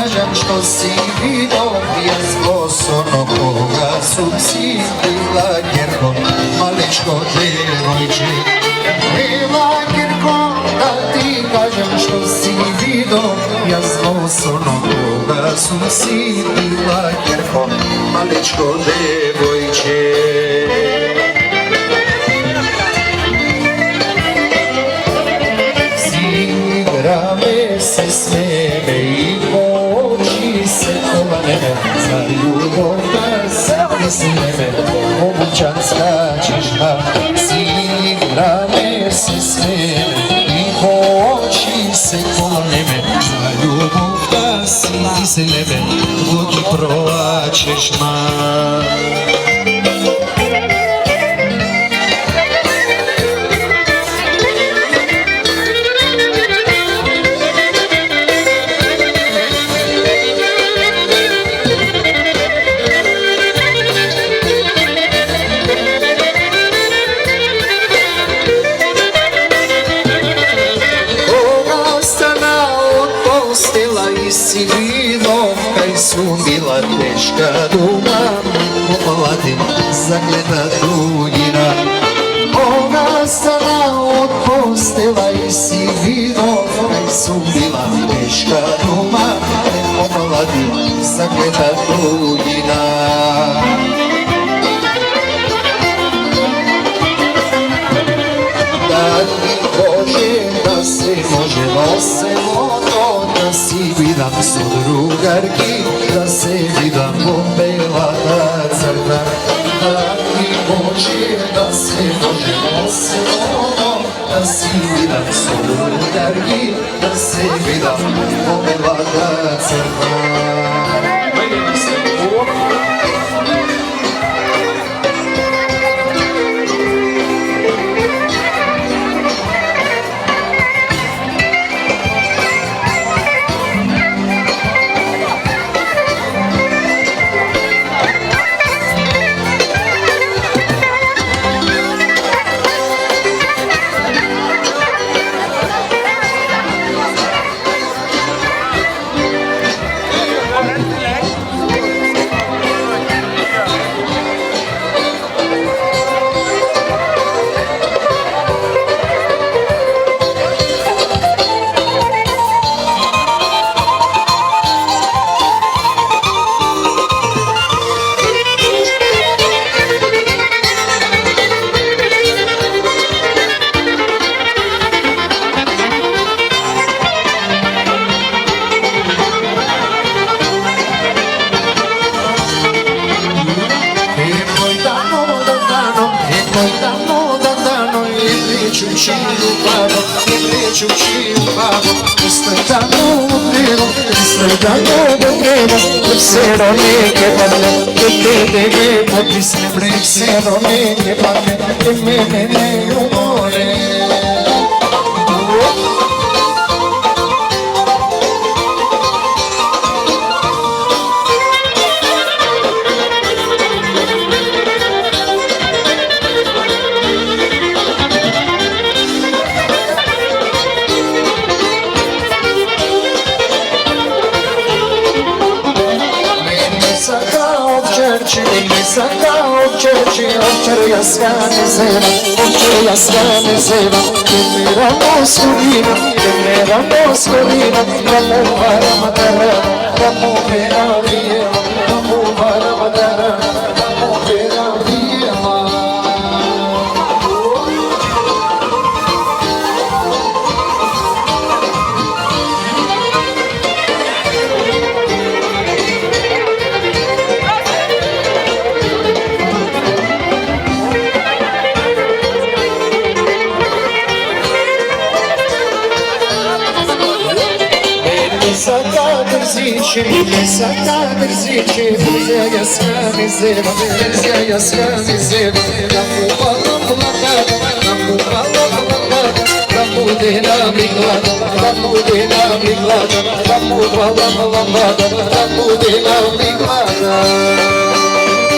кажам што си видов јас во соно кога сум си била ќерко, малечко девојче. Била ќерко, да ти кажам што си видов јас во соно кога сум си била ќерко, малечко девојче. Играме се смеме и во очи се коване, за љубовта се приснеме, момчанска чешма. Си играме се смеме и во очи се коване, за љубовта се приснеме, во ги проа чешма. Si vidov kaj sum bila teška duma, omladim zagleda tuđina. Ona stana od postela i si vidov kaj sum bila teška duma, omladim zagleda tuđina. Da ti Bože da se možemo se da si vidam со другарки, да се видам во белата црква. Да ти Боже, да се можемо село, да си видам со другарки, да се видам во белата црква.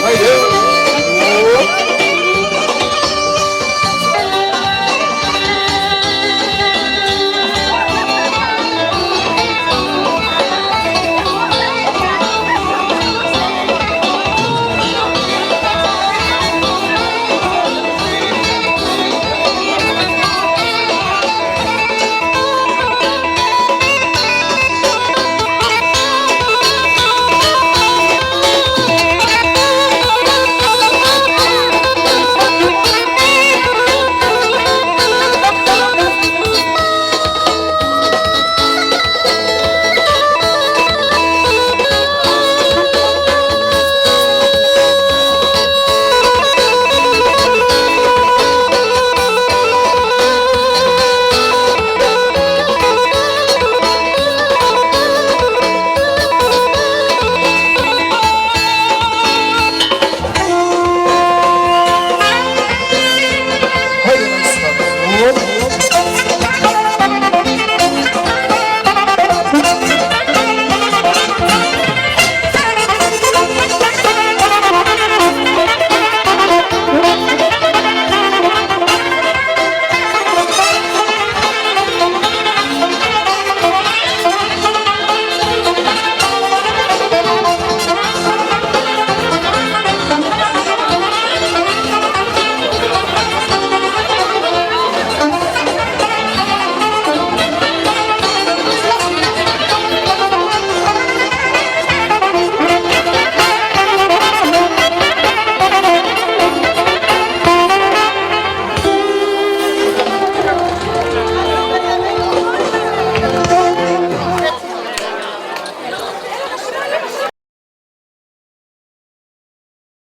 Haydi.